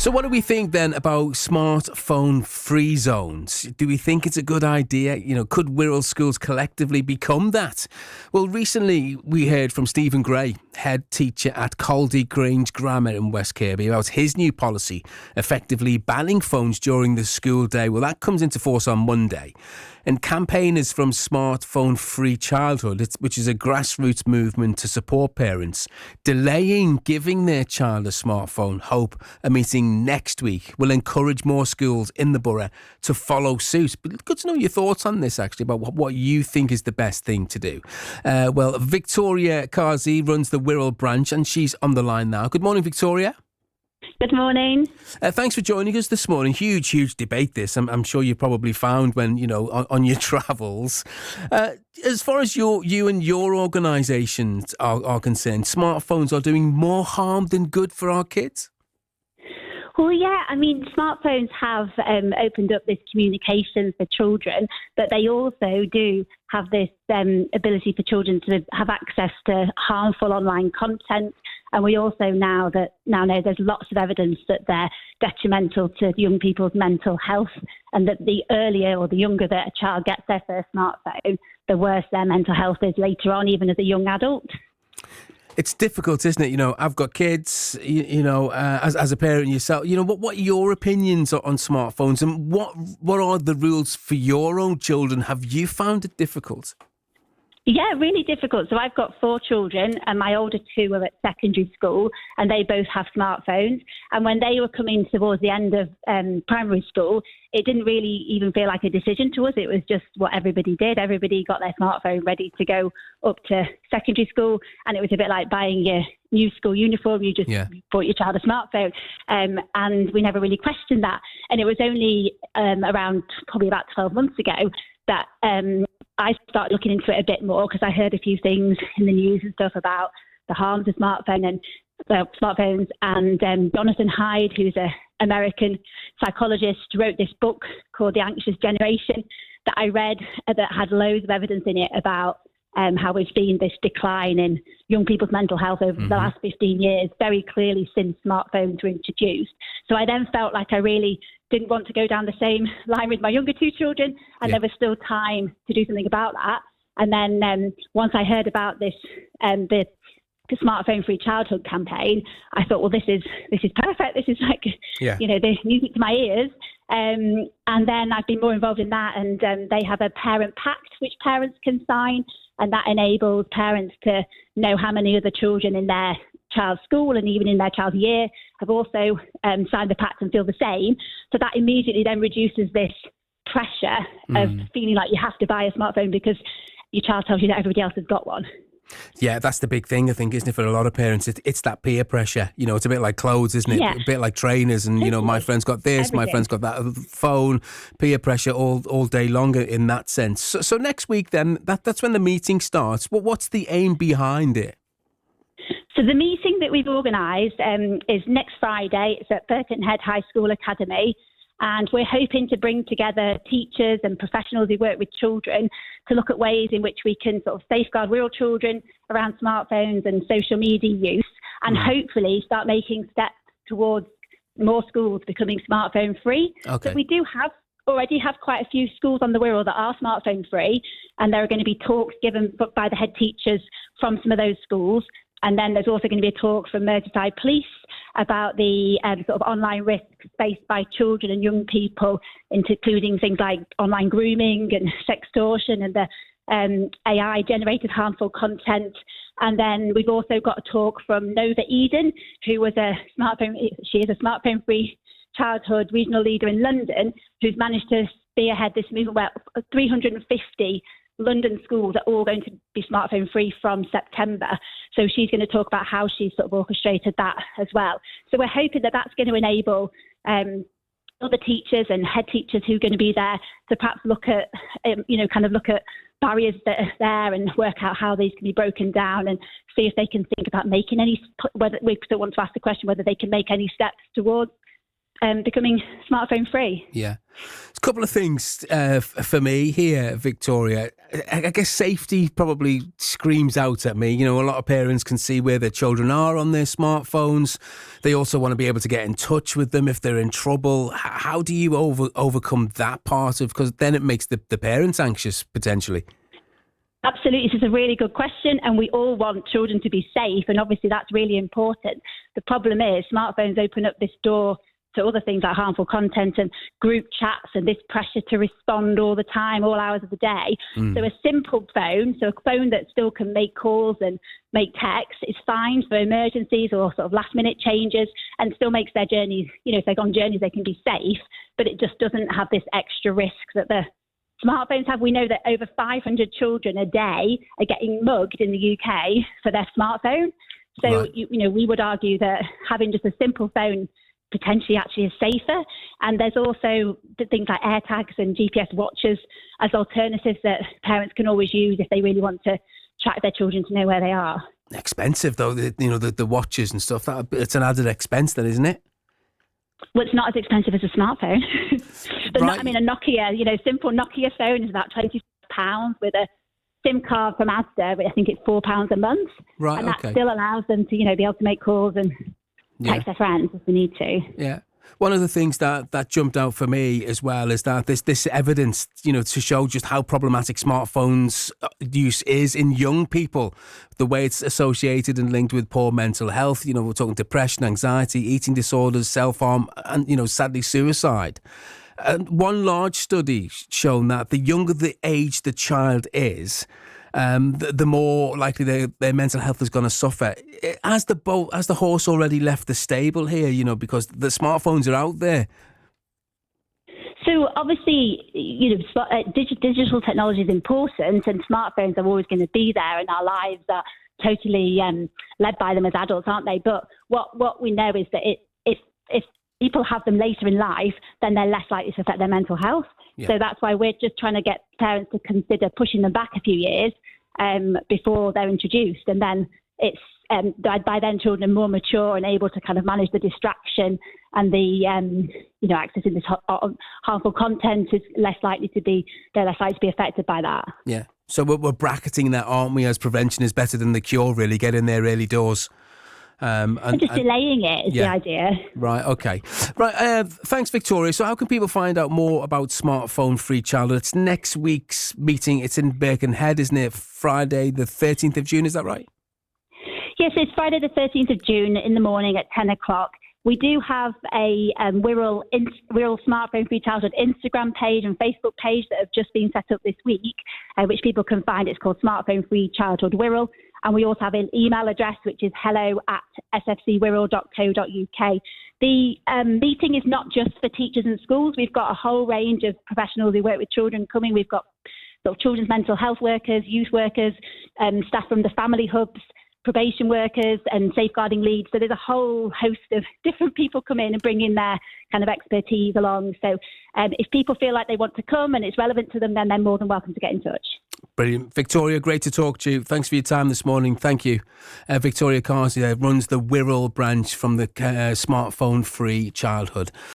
So what do we think then about smartphone free zones? Do we think it's a good idea? Could Wirral schools collectively become that? Well, recently we heard from Stephen Gray, head teacher at Caldy Grange Grammar in West Kirby, about his new policy effectively banning phones during the school day. Well, that comes into force on Monday. And campaigners from Smartphone Free Childhood, which is a grassroots movement to support parents delaying giving their child a smartphone, hope a meeting next week will encourage more schools in the borough to follow suit. But good to know your thoughts on this, actually, about what you think is the best thing to do. Well, Victoria Kazi runs the Wirral branch, and she's on the line now. Good morning, Victoria. Good morning. Thanks for joining us this morning. Huge debate this. I'm sure you probably found when, on your travels. As far as you and your organisations are concerned, smartphones are doing more harm than good for our kids? Well, yeah, smartphones have opened up this communication for children, but they also do have this ability for children to have access to harmful online content. And we also now know there's lots of evidence that they're detrimental to young people's mental health, and that the earlier or the younger that a child gets their first smartphone, the worse their mental health is later on, even as a young adult. It's difficult, isn't it? I've got kids, as a parent yourself, what are your opinions on smartphones, and what are the rules for your own children? Have you found it difficult? Yeah, really difficult. So I've got 4 children, and my older 2 are at secondary school, and they both have smartphones. And when they were coming towards the end of primary school, it didn't really even feel like a decision to us. It was just what everybody did. Everybody got their smartphone ready to go up to secondary school, and it was a bit like buying your new school uniform. You just bought your child a smartphone, and we never really questioned that. And it was only around probably about 12 months ago that I started looking into it a bit more, because I heard a few things in the news and stuff about the harms of smartphones. And Jonathan Hyde, who's an American psychologist, wrote this book called The Anxious Generation that I read, that had loads of evidence in it about how we've seen this decline in young people's mental health over the last 15 years, very clearly since smartphones were introduced. So I then felt like I really didn't want to go down the same line with my younger 2 children, and there was still time to do something about that. And then once I heard about this, the Smartphone Free Childhood campaign, I thought, well, this is perfect. This is like, the music to my ears. And then I've been more involved in that, and they have a parent pact which parents can sign, and that enables parents to know how many other children in their child's school and even in their child's year have also signed the pact and feel the same. So that immediately then reduces this pressure of feeling like you have to buy a smartphone because your child tells you that everybody else has got one. Yeah, that's the big thing, I think, isn't it, for a lot of parents? It's that peer pressure. It's a bit like clothes, isn't it? Yeah. A bit like trainers, and, my friend's got this, my friend's got that, phone, peer pressure all day longer in that sense. So next week then, that's when the meeting starts. What's the aim behind it? So the meeting that we've organised is next Friday. It's at Birkenhead High School Academy. And we're hoping to bring together teachers and professionals who work with children to look at ways in which we can sort of safeguard rural children around smartphones and social media use, and hopefully start making steps towards more schools becoming smartphone free. Okay. So we do already have quite a few schools on the Wirral that are smartphone free, and there are going to be talks given by the head teachers from some of those schools. And then there's also going to be a talk from Merseyside Police about the sort of online risks faced by children and young people, including things like online grooming and sextortion and the AI-generated harmful content. And then we've also got a talk from Nova Eden, who was she is a smartphone-free childhood regional leader in London, who's managed to spearhead this movement where 350 London schools are all going to be smartphone free from September. So she's going to talk about how she's sort of orchestrated that as well. So we're hoping that that's going to enable other teachers and head teachers who are going to be there to perhaps look at, look at barriers that are there and work out how these can be broken down, and see if they can think about making any, whether we still want to ask the question whether they can make any steps towards becoming smartphone free. Yeah. A couple of things for me here, Victoria. I guess safety probably screams out at me. You know, a lot of parents can see where their children are on their smartphones. They also want to be able to get in touch with them if they're in trouble. How do you overcome that part of, because then it makes the parents anxious potentially? Absolutely. This is a really good question, and we all want children to be safe, and obviously that's really important. The problem is smartphones open up this door to other things like harmful content and group chats and this pressure to respond all the time, all hours of the day. So a simple phone, so a phone that still can make calls and make texts, is fine for emergencies or sort of last minute changes, and still makes their journeys, you know, if they go on journeys, they can be safe, but it just doesn't have this extra risk that the smartphones have. We know that over 500 children a day are getting mugged in the UK for their smartphone. So, Right. you know, we would argue that having just a simple phone potentially actually is safer. And there's also the things like AirTags and GPS watches as alternatives that parents can always use if they really want to track their children to know where they are. Expensive though, the watches and stuff. It's an added expense then, isn't it? Well, it's not as expensive as a smartphone. But Right. a Nokia, simple Nokia phone is about £20 with a SIM card from Asda. I think it's £4 a month. Right, and that okay. still allows them to, be able to make calls and text their friends if they need to. Yeah. One of the things that jumped out for me as well is that this evidence, to show just how problematic smartphones use is in young people, the way it's associated and linked with poor mental health. We're talking depression, anxiety, eating disorders, self-harm, and, sadly, suicide. And one large study shown that the younger the age the child is, the more likely their mental health is going to suffer. Has the horse already left the stable here? Because the smartphones are out there. So obviously, digital technology is important, and smartphones are always going to be there, and our lives are totally led by them as adults, aren't they? But what we know is that if people have them later in life, then they're less likely to affect their mental health. Yeah. So that's why we're just trying to get parents to consider pushing them back a few years before they're introduced. And then it's by then children are more mature and able to kind of manage the distraction, and the accessing this harmful content is less likely to be affected by that. Yeah. So we're bracketing that, aren't we, as prevention is better than the cure, really. Get in there early doors. And just delaying it is the idea. Right, okay. Right, thanks, Victoria. So how can people find out more about Smartphone Free Childhood? It's next week's meeting. It's in Birkenhead, isn't it? Friday the 13th of June, is that right? Yes, it's Friday the 13th of June in the morning at 10 o'clock. We do have a Wirral Smartphone Free Childhood Instagram page and Facebook page that have just been set up this week, which people can find. It's called Smartphone Free Childhood Wirral. And we also have an email address, which is hello@sfcwirral.co.uk. The meeting is not just for teachers and schools. We've got a whole range of professionals who work with children coming. We've got children's mental health workers, youth workers, staff from the family hubs, probation workers and safeguarding leads. So there's a whole host of different people come in and bring in their kind of expertise along. So if people feel like they want to come and it's relevant to them, then they're more than welcome to get in touch. Brilliant. Victoria, great to talk to you. Thanks for your time this morning. Thank you. Victoria Carsey runs the Wirral branch from the Smartphone Free Childhood.